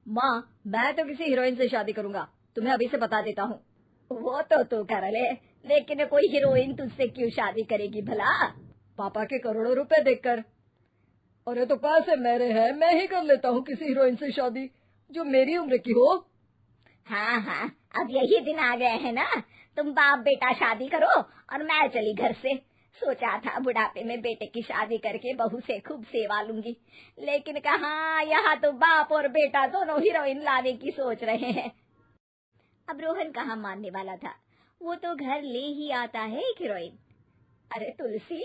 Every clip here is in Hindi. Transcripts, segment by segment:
माँ, मैं तो किसी हीरोइन से शादी करूंगा, तुम्हें अभी से बता देता हूँ। वो तो तू कर ले, लेकिन कोई हीरोइन तुझसे क्यों शादी करेगी भला? पापा के करोड़ों रुपए देखकर। अरे तो पैसे मेरे हैं, मैं ही कर लेता हूँ किसी हीरोइन से शादी जो मेरी उम्र की हो। हाँ हाँ, अब यही दिन आ गए हैं ना, तुम बाप बेटा शादी करो और मैं चली घर से। सोचा था बुढ़ापे में बेटे की शादी करके बहू से खूब सेवा लूंगी, लेकिन कहाँ, यहाँ तो बाप और बेटा दोनों हीरोइन लाने की सोच रहे हैं। अब रोहन कहाँ मानने वाला था, वो तो घर ले ही आता है एक हीरोइन। अरे तुलसी,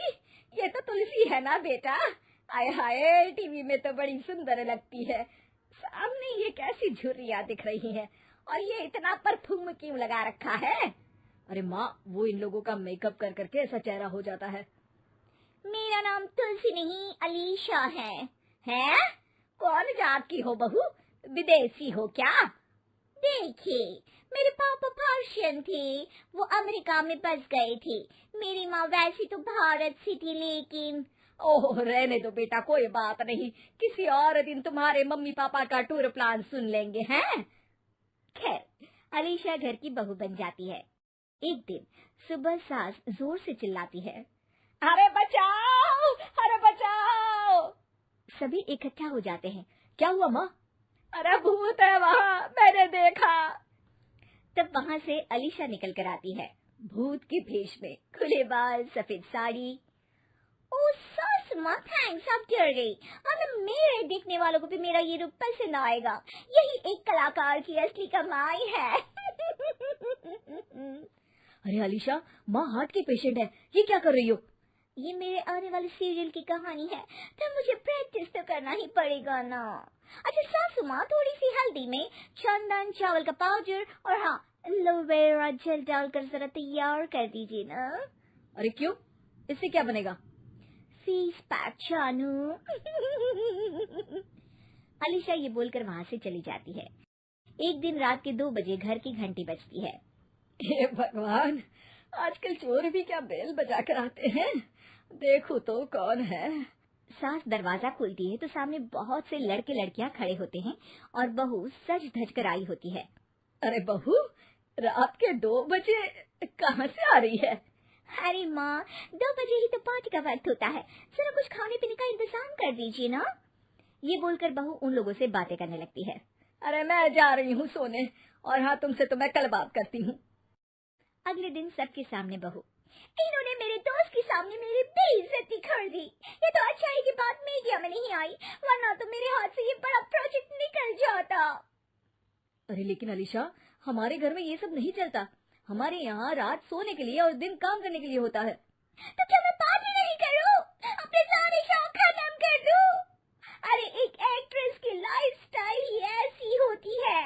ये तो तुलसी है ना बेटा? आय हाय, टीवी में तो बड़ी सुंदर लगती है, सामने ये कैसी झुर्रियां दिख रही है, और ये इतना परफ्यूम क्यों लगा रखा है? अरे माँ, वो इन लोगों का मेकअप कर करके ऐसा चेहरा हो जाता है। मेरा नाम तुलसी नहीं अलीशा है। हैं? कौन जात की हो बहू? विदेशी हो क्या? देखिए, मेरे पापा पर्शियन थे, वो अमेरिका में बस गए थे। मेरी माँ वैसी तो भारत से थी, लेकिन ओह, रहने दो बेटा, कोई बात नहीं, किसी और दिन तुम्हारे मम्मी पापा का टूर प्लान सुन लेंगे हैं। खैर, अलीशा घर की बहू बन जाती है। एक दिन सुबह सास जोर से चिल्लाती है, अरे बचाओ, अरे बचाओ। सभी इकट्ठा हो जाते हैं। क्या हुआ माँ? अरे भूत है वहाँ, मैंने देखा। तब वहाँ से अलीशा निकल कर आती है, भूत के भेष में, खुले बाल, सफेद साड़ी। ओ सास माँ, थैंक्स, आप डर गई। अब मेरे देखने वालों को भी मेरा ये रूप पसंद आएगा। यही एक कलाकार की असली कमाई है। अरे अलीशा, माँ हार्ट की पेशेंट है, ये क्या कर रही हो? ये मेरे आने वाले सीरियल की कहानी है, तो मुझे प्रैक्टिस तो करना ही पड़ेगा ना। अच्छा सासू माँ, थोड़ी सी हल्दी में चंदन, चावल का पाउडर और हाँ, एलोवेरा जेल डालकर जरा तैयार कर दीजिए ना। अरे क्यों, इससे क्या बनेगा? फीस पैक जानू। अलीशा ये बोलकर वहाँ से चली जाती है। एक दिन रात के 2 बजे घर की घंटी बजती है। हे भगवान, आजकल चोर भी क्या बेल बजा कर आते हैं, देखो तो कौन है। सास दरवाजा खोलती है तो सामने बहुत से लड़के लड़कियां खड़े होते हैं और बहू सज धज कर आई होती है। अरे बहू, रात के 2 बजे कहाँ से आ रही है? अरे माँ, 2 बजे ही तो पार्टी का वक्त होता है, जरा कुछ खाने पीने का इंतजाम कर दीजिए ना। ये बोलकर बहू उन लोगों से बातें करने लगती है। अरे मैं जा रही हूँ सोने, और हाँ, तुमसे तो मैं कल बात करती हूँ। अगले दिन सबके सामने बहू, इन्होंने मेरे दोस्त के सामने मेरी बेइज्जती कर दी। ये तो अच्छा है कि बात मीडिया में नहीं आई, वरना तो मेरे हाथ से ये बड़ा प्रोजेक्ट निकल जाता। अरे लेकिन अलीशा, हमारे घर में ये सब नहीं चलता, हमारे यहाँ रात सोने के लिए और दिन काम करने के लिए होता है। तो क्या मैं पार्टी नहीं करूँ, अपने सारे शौक खत्म कर दूँ? अरे एक एक्ट्रेस की लाइफस्टाइल ही ऐसी होती है।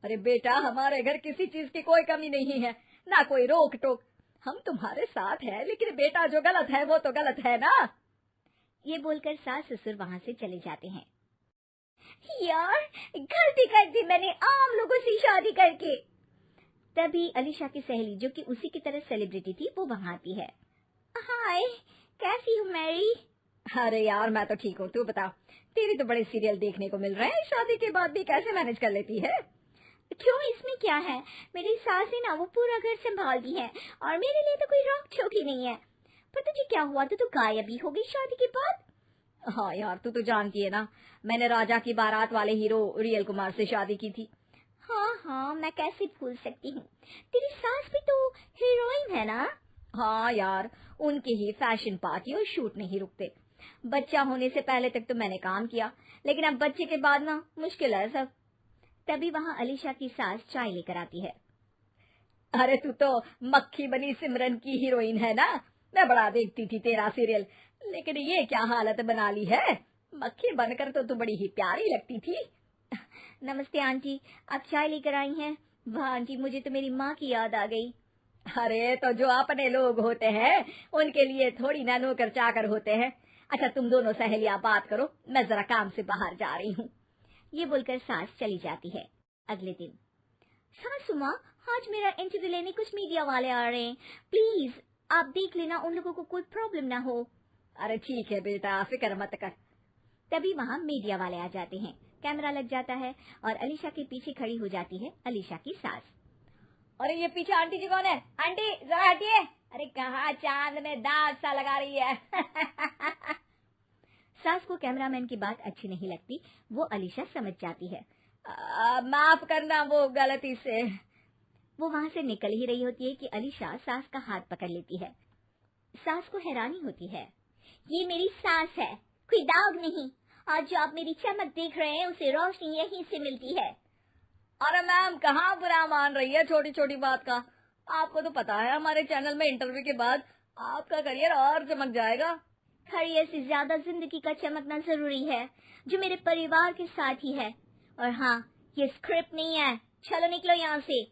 अरे बेटा, हमारे घर किसी चीज की कोई कमी नहीं है, ना कोई रोक टोक, हम तुम्हारे साथ है, लेकिन बेटा जो गलत है वो तो गलत है ना। ये बोलकर सास ससुर वहाँ से चले जाते हैं। यार, गलती कर दी मैंने आम लोगों से शादी करके। तभी अलीशा की सहेली, जो कि उसी की तरह सेलिब्रिटी थी, वो वहाँ आती है। हाय, कैसी हो मैरी? अरे यार, मैं तो ठीक हूँ, तू बता, तेरी तो बड़े सीरियल देखने को मिल रहे हैं, शादी के बाद भी कैसे मैनेज कर लेती है? क्यों, इसमें क्या है, मेरी सास है ना, वो पूरा घर संभालती है और मेरे लिए तो कोई रोक टोक ही नहीं है। पर तुझे क्या हुआ, तो तू गायब ही हो गई शादी के बाद? हाँ यार, तू तो जानती है ना, मैंने राजा की बारात वाले हीरो रियल कुमार से शादी की थी। हाँ हाँ, मैं कैसे भूल सकती हूँ, तेरी सास भी तो हीरोइन है ना? हाँ यार, उनके ही फैशन पार्टी और शूट नहीं रुकते। बच्चा होने से पहले तक तो मैंने काम किया, लेकिन अब बच्चे के बाद ना मुश्किल है सब। तभी वहाँ अलीशा की सास चाय लेकर आती है। अरे तू तो मक्खी बनी सिमरन की हीरोइन है ना, मैं बड़ा देखती थी तेरा सीरियल, लेकिन ये क्या हालत बना ली है, मक्खी बनकर तो तू बड़ी ही प्यारी लगती थी। नमस्ते आंटी, आप चाय लेकर आई हैं? वाह आंटी, मुझे तो मेरी माँ की याद आ गई। अरे तो जो अपने लोग होते हैं उनके लिए थोड़ी ना नौकर चाकर होते हैं। अच्छा तुम दोनों सहेलियां बात करो, मैं जरा काम से बाहर जा रही हूँ। ये बोलकर सास चली जाती है। अगले दिन, सासू माँ, आज मेरा इंटरव्यू लेने कुछ मीडिया वाले आ रहे हैं, प्लीज आप देख लेना, उन लोगों को कोई प्रॉब्लम ना हो। अरे ठीक है बेटा, फिक्र मत कर। तभी वहाँ मीडिया वाले आ जाते हैं, कैमरा लग जाता है और अलीशा के पीछे खड़ी हो जाती है अलीशा की सास। अरे ये पीछे आंटी जी कौन है? आंटी जरा हटिए। अरे कहाँ चांद में दाग सा लगा रही है। सास को कैमरामैन की बात अच्छी नहीं लगती, वो अलीशा समझ जाती है। माफ करना वो गलती से। वो वहाँ से निकल ही रही होती है कि अलीशा सास का हाथ पकड़ लेती है। सास को हैरानी होती है, ये मेरी सास है, कोई दाग नहीं, और जो आप मेरी चमक देख रहे हैं उसे रोशनी यहीं से मिलती है। अरे मैम कहाँ बुरा मान रही है छोटी छोटी बात का। आपको तो पता है हमारे चैनल में इंटरव्यू के बाद आपका करियर और चमक जाएगा। करियर से ज्यादा जिंदगी का चमकना जरूरी है, जो मेरे परिवार के साथ ही है। और हाँ, ये स्क्रिप्ट नहीं है, चलो निकलो यहाँ से।